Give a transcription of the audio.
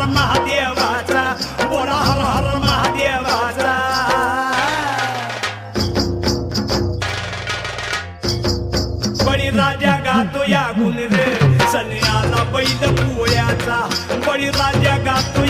हर महादेवाचा बोला हर हर महादेवाचा बळीराजा गातो या गुण रे सन्याला बैल पोळ्याचा बळीराजा गातो